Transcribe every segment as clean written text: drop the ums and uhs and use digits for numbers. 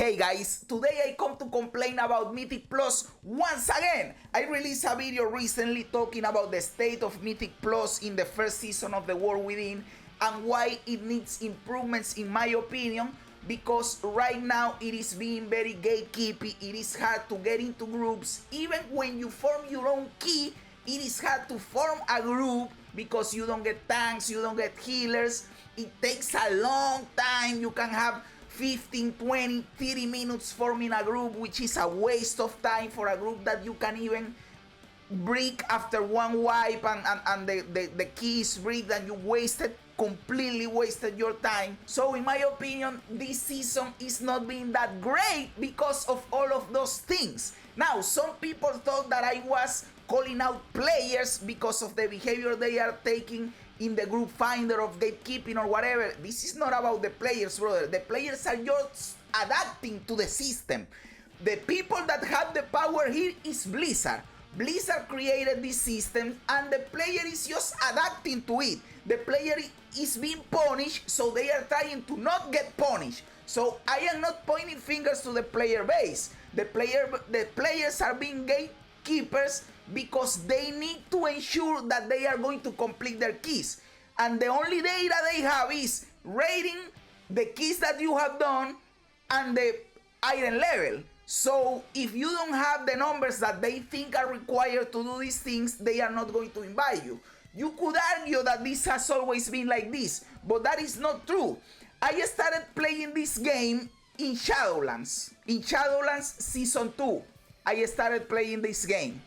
Hey guys, today I come to complain about Mythic Plus once again. I released a video recently talking about the state of Mythic Plus in the first season of The World Within and why it needs improvements in my opinion, because right now it is being very gatekeepy. It is hard to get into groups. Even when you form your own key, it is hard to form a group because you don't get tanks, you don't get healers. It takes a long time. You can have 15, 20, 30 minutes forming a group, which is a waste of time for a group that you can even break after one wipe and the key is bricked and you completely wasted your time. So in my opinion, this season is not being that great because of all of those things. Now, some people thought that I was calling out players because of the behavior they are taking in the group finder of gatekeeping or whatever. This is not about the players, brother. The players are just adapting to the system. The people that have the power here is Blizzard. Blizzard created this system and the player is just adapting to it. The player is being punished, so they are trying to not get punished. So I am not pointing fingers to the player base. The players are being gatekeepers because they need to ensure that they are going to complete their keys. And the only data they have is rating, the keys that you have done, and the iron level. So if you don't have the numbers that they think are required to do these things, they are not going to invite you. You could argue that this has always been like this, but that is not true. I started playing this game in Shadowlands. In Shadowlands Season 2, I started playing this game.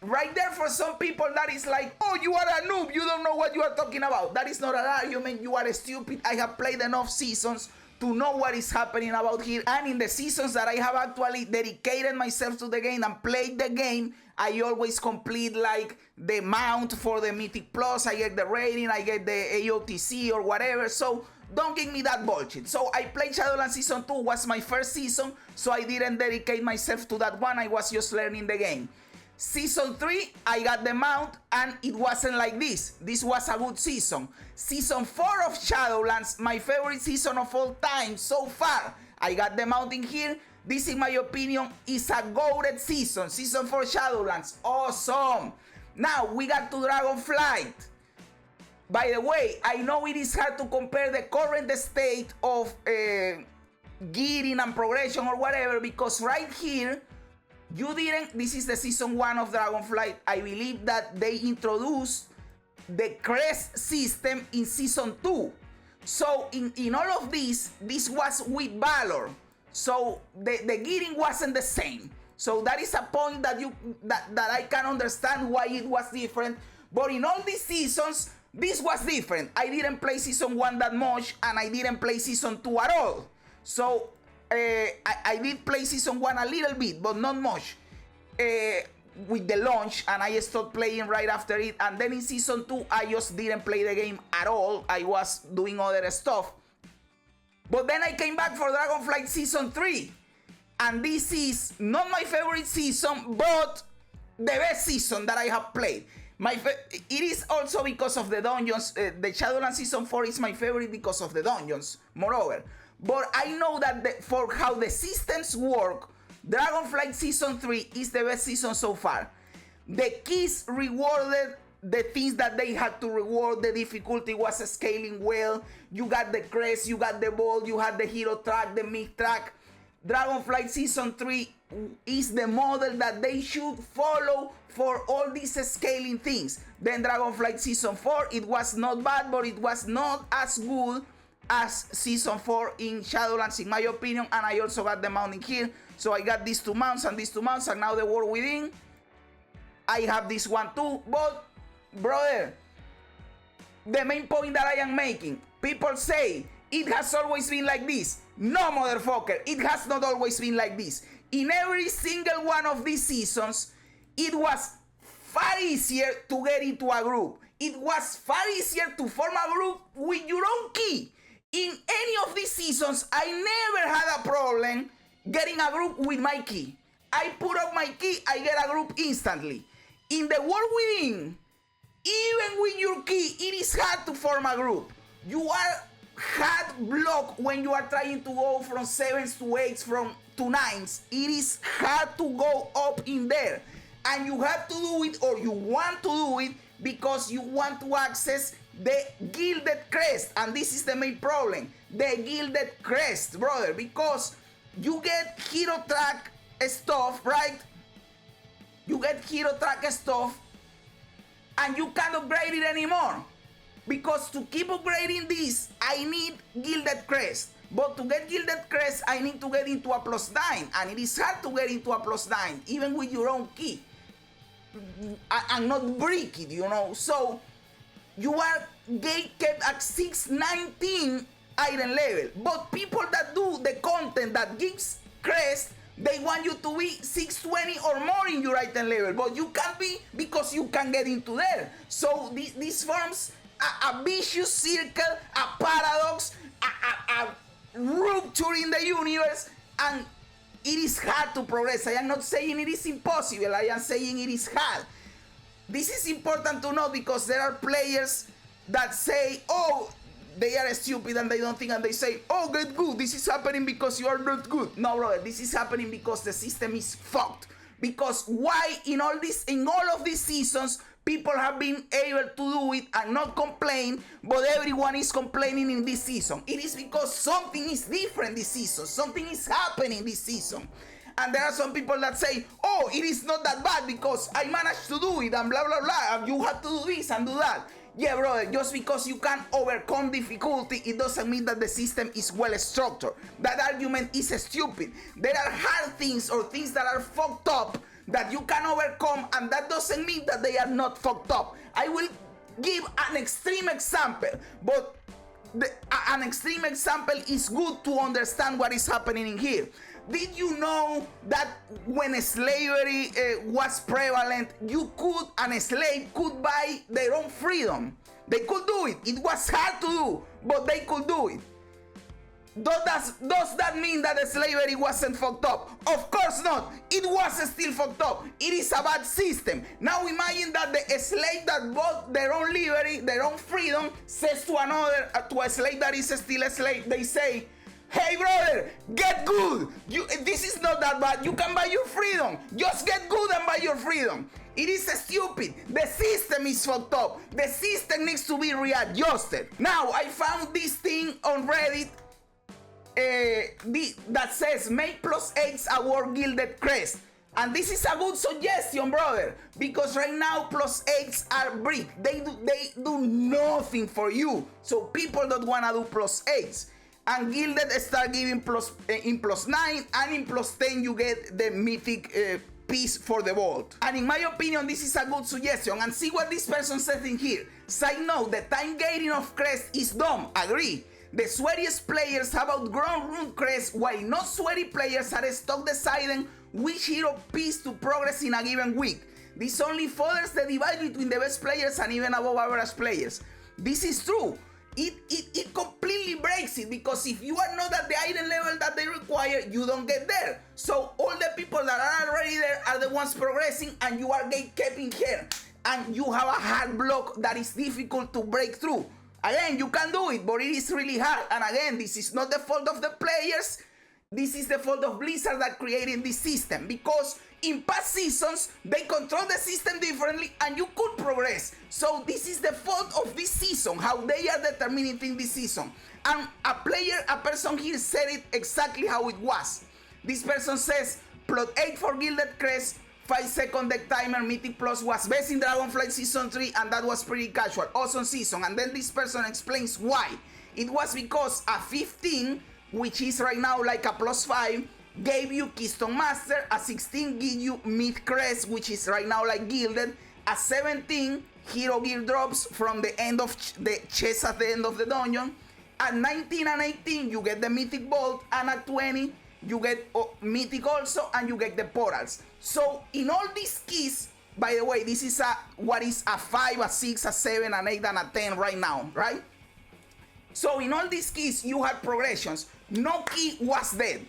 Right there, for some people that is like, oh, you are a noob, you don't know what you are talking about. That is not an argument, you are stupid. I have played enough seasons to know what is happening about here. And in the seasons that I have actually dedicated myself to the game and played the game, I always complete like the mount for the Mythic Plus. I get the rating, I get the AOTC or whatever. So don't give me that bullshit. So I played Shadowlands Season 2, was my first season, so I didn't dedicate myself to that one. I was just learning the game. Season 3, I got the mount and it wasn't like this. This was a good season. Season 4 of Shadowlands, my favorite season of all time so far. I got the mount in here. This, in my opinion, is a goated season. Season 4 Shadowlands, awesome. Now, we got to Dragonflight. By the way, I know it is hard to compare the current state of gearing and progression or whatever, because right here, this is the season 1 of Dragonflight. I believe that they introduced the crest system in season 2. So in all of this was with Valor. So the gearing wasn't the same. So that is a point that I can understand why it was different. But in all these seasons, this was different. I didn't play season 1 that much and I didn't play season 2 at all. So I did play season 1 a little bit, but not much with the launch, and I stopped playing right after it. And then in season 2, I just didn't play the game at all. I was doing other stuff. But then I came back for Dragonflight season 3, and this is not my favorite season, but the best season that I have played. It is also because of the dungeons. The Shadowlands season 4 is my favorite because of the dungeons, moreover. But I know that for how the systems work, Dragonflight Season 3 is the best season so far. The keys rewarded the things that they had to reward. The difficulty was scaling well. You got the crest, you got the ball, you had the hero track, the myth track. Dragonflight Season 3 is the model that they should follow for all these scaling things. Then Dragonflight Season 4, it was not bad, but it was not as good as season 4 in Shadowlands, in my opinion. And I also got the mount in here. So I got these 2 mounts and these 2 mounts, and now the World Within, I have this one too. But brother, the main point that I am making, people say it has always been like this. No, motherfucker, it has not always been like this. In every single one of these seasons, it was far easier to get into a group. It was far easier to form a group with your own key. In any of these seasons, I never had a problem getting a group with my key. I put up my key, I get a group instantly. In the World Within, even with your key, it is hard to form a group. You are hard block when you are trying to go from 7s to 8s to 9s. It is hard to go up in there, and you have to do it, or you want to do it, because you want to access the Gilded Crest. And this is the main problem, the Gilded Crest, brother, because you get hero track stuff, right? You get hero track stuff, and you can't upgrade it anymore. Because to keep upgrading this, I need Gilded Crest. But to get Gilded Crest, I need to get into a +9. And it is hard to get into a +9, even with your own key. And not break it, you know. So, you are gate kept at 619 item level. But people that do the content that gives Crest, they want you to be 620 or more in your item level. But you can't be, because you can't get into there. So, this forms a vicious circle, a paradox, a rupture in the universe, and it is hard to progress. I am not saying it is impossible, I am saying it is hard. This is important to know, because there are players that say, oh, they are stupid and they don't think, and they say, oh, get good, this is happening because you are not good. No, brother, this is happening because the system is fucked. Because why in all of these seasons, people have been able to do it and not complain, but everyone is complaining in this season? It is because something is different this season. Something is happening this season. And there are some people that say, oh, it is not that bad because I managed to do it and blah, blah, blah. And you have to do this and do that. Yeah, brother, just because you can overcome difficulty, it doesn't mean that the system is well structured. That argument is stupid. There are hard things or things that are fucked up that you can overcome, and that doesn't mean that they are not fucked up. I will give an extreme example, but an extreme example is good to understand what is happening in here. Did you know that when slavery was prevalent, a slave could buy their own freedom? They could do it. It was hard to do, but they could do it. Does that mean that the slavery wasn't fucked up? Of course not. It was still fucked up. It is a bad system. Now imagine that the slave that bought their own liberty, their own freedom, says to a slave that is still a slave, they say, hey brother, get good. This is not that bad. You can buy your freedom. Just get good and buy your freedom. It is stupid. The system is fucked up. The system needs to be readjusted. Now, I found this thing on Reddit that says make +8s award Gilded Crest. And this is a good suggestion, brother, because right now +8s are brick. They do nothing for you. So people don't want to do +8s. And Gilded start giving in +9, and in +10 you get the Mythic piece for the vault. And in my opinion, this is a good suggestion. And see what this person says in here. Side note, the time gating of Crest is dumb. Agree. The sweatiest players have outgrown Rune Crest, while not sweaty players are stuck deciding which hero piece to progress in a given week. This only furthers the divide between the best players and even above average players. This is true. It completely breaks it, because if you are not at the item level that they require, you don't get there. So all the people that are already there are the ones progressing, and you are gatekeeping here. And you have a hard block that is difficult to break through. Again, you can do it, but it is really hard. And again, this is not the fault of the players. This is the fault of Blizzard that created this system, because in past seasons, they control the system differently and you could progress. So this is the fault of this season, how they are determining things this season. And a person here said it exactly how it was. This person says, plot 8 for Gilded Crest, 5-second deck timer, Mythic Plus was best in Dragonflight Season 3, and that was pretty casual. Awesome season. And then this person explains why. It was because a 15, which is right now like a +5, gave you Keystone Master. A 16 give you Myth Crest, which is right now like Gilded. A 17, Hero Gear drops from the end of the chest at the end of the dungeon. At 19 and 18, you get the Mythic Bolt, and at 20, you get Mythic also, and you get the portals. So in all these keys, by the way, this is what is a 5, a 6, a 7, an 8, and a 10 right now, right? So in all these keys, you have progressions. No key was dead.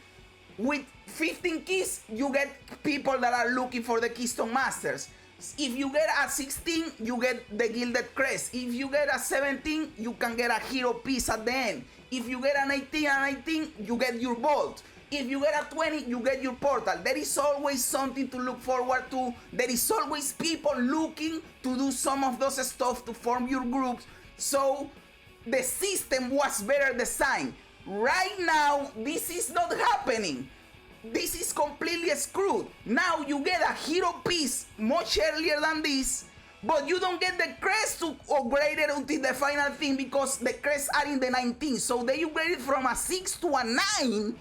With 15 keys, you get people that are looking for the Keystone Masters. If you get a 16, you get the Gilded Crest. If you get a 17, you can get a hero piece at the end. If you get an 18 and 19, you get your bolt. If you get a 20, you get your portal. There is always something to look forward to. There is always people looking to do some of those stuff to form your groups. So the system was better designed. Right now, this is not happening. This is completely screwed. Now you get a hero piece much earlier than this, but you don't get the crest to upgrade it until the final thing because the crests are in the 19. So they upgraded from a 6 to a 9,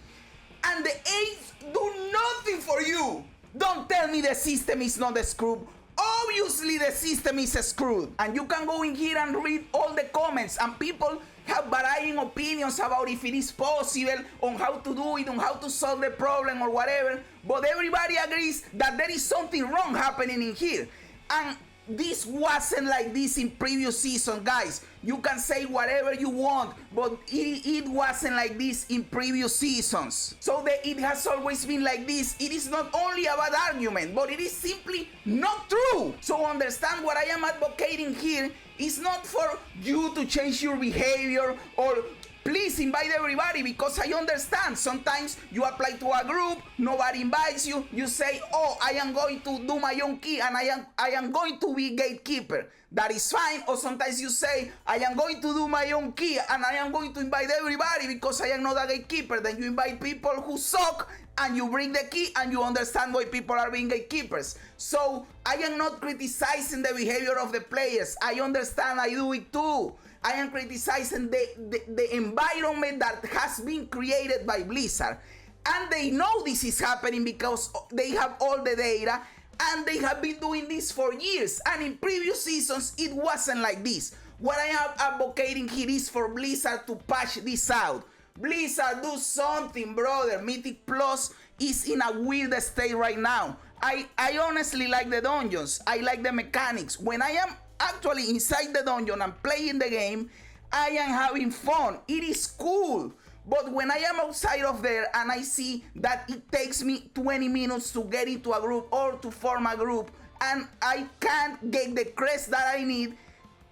and the 8 do nothing for you. Don't tell me the system is not screwed. Obviously the system is screwed. And you can go in here and read all the comments, and people have varying opinions about if it is possible, on how to do it, on how to solve the problem or whatever, but everybody agrees that there is something wrong happening in here. And this wasn't like this in previous season, guys. You can say whatever you want, but it wasn't like this in previous seasons. So it has always been like this. It is not only a bad argument, but it is simply not true. So understand what I am advocating here is not for you to change your behavior or please invite everybody, because I understand sometimes you apply to a group, nobody invites you, you say, oh, I am going to do my own key and I am going to be gatekeeper. That is fine. Or sometimes you say, I am going to do my own key and I am going to invite everybody because I am not a gatekeeper. Then you invite people who suck and you bring the key and you understand why people are being gatekeepers. So I am not criticizing the behavior of the players. I understand, I do it too. I am criticizing the environment that has been created by Blizzard. And they know this is happening because they have all the data and they have been doing this for years. And in previous seasons, it wasn't like this. What I am advocating here is for Blizzard to patch this out. Blizzard, do something, brother. Mythic Plus is in a weird state right now. I honestly like the dungeons. I like the mechanics. When I am actually inside the dungeon and playing the game, I am having fun. It is cool. But when I am outside of there and I see that it takes me 20 minutes to get into a group or to form a group and I can't get the crest that I need,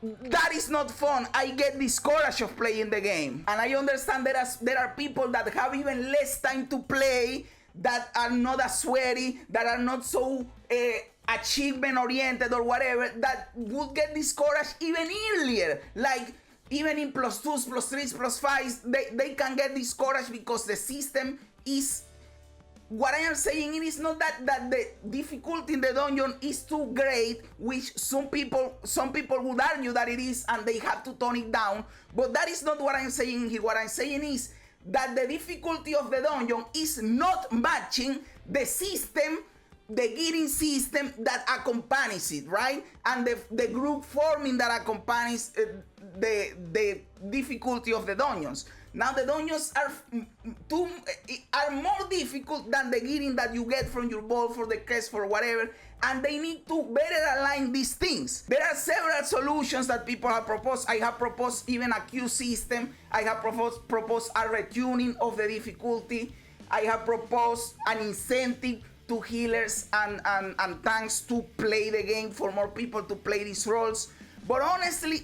that is not fun. I get discouraged of playing the game. And I understand there are people that have even less time to play, that are not as sweaty, that are not so achievement oriented or whatever, that would get discouraged even earlier. Like even in plus 2s, plus 3s, plus 5s, they can get discouraged because the system is, what I am saying, it is not that the difficulty in the dungeon is too great, which some people would argue that it is and they have to tone it down, but that is not what I'm saying here. What I'm saying is that the difficulty of the dungeon is not matching the system, the gearing system that accompanies it, right? And the group forming that accompanies the difficulty of the dungeons. Now the dungeons are more difficult than the gearing that you get from your ball, for the crest, for whatever, and they need to better align these things. There are several solutions that people have proposed. I have proposed even a queue system. I have proposed a retuning of the difficulty. I have proposed an incentive to healers and tanks to play the game, for more people to play these roles. But honestly,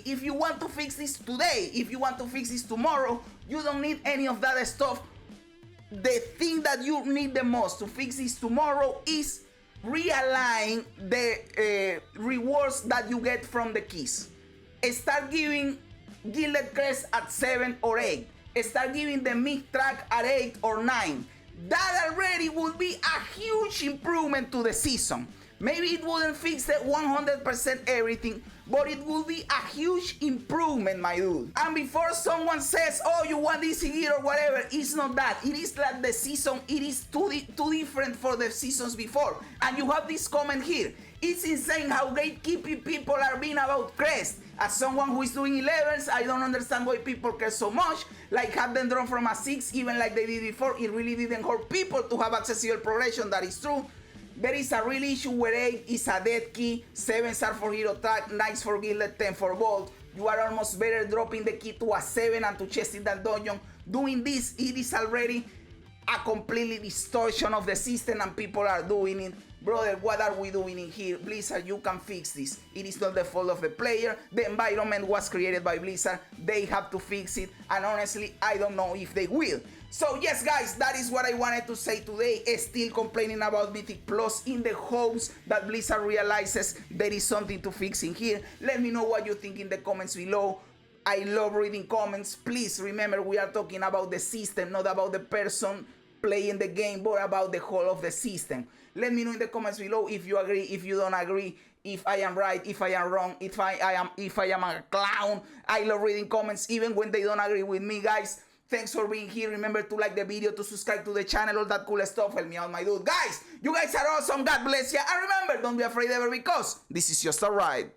if you want to fix this today, if you want to fix this tomorrow, you don't need any of that stuff. The thing that you need the most to fix this tomorrow is realign the rewards that you get from the keys. Start giving Gilded Crest at 7 or 8. Start giving the mid track at 8 or 9. That already would be a huge improvement to the season. Maybe it wouldn't fix the 100% everything, but it will be a huge improvement, my dude. And before someone says, oh, you want this here or whatever, it's not that. It is that the season, it is too different for the seasons before. And you have this comment here. It's insane how gatekeeping people are being about crest. As someone who is doing 11s, I don't understand why people care so much. Like, have them drawn from a 6, even like they did before. It really didn't hurt people to have accessible progression. That is true. There is a real issue where 8 is a dead key, 7s are for hero tag, 9s for gilded, 10 for gold. You are almost better dropping the key to a 7 and to chest in that dungeon. Doing this, it is already a completely distortion of the system and people are doing it. Brother, what are we doing in here? Blizzard, you can fix this. It is not the fault of the player. The environment was created by Blizzard. They have to fix it. And honestly, I don't know if they will. So yes, guys, that is what I wanted to say today. Still complaining about Mythic Plus in the hopes that Blizzard realizes there is something to fix in here. Let me know what you think in the comments below. I love reading comments. Please remember, we are talking about the system, not about the person playing the game, but about the whole of the system. Let me know in the comments below if you agree, if you don't agree, if I am right, if I am wrong, if I am a clown. I love reading comments even when they don't agree with me, guys. Thanks for being here. Remember to like the video, to subscribe to the channel, all that cool stuff. Help me out, my dude. Guys, you guys are awesome. God bless you. And remember, don't be afraid ever, because this is just a ride.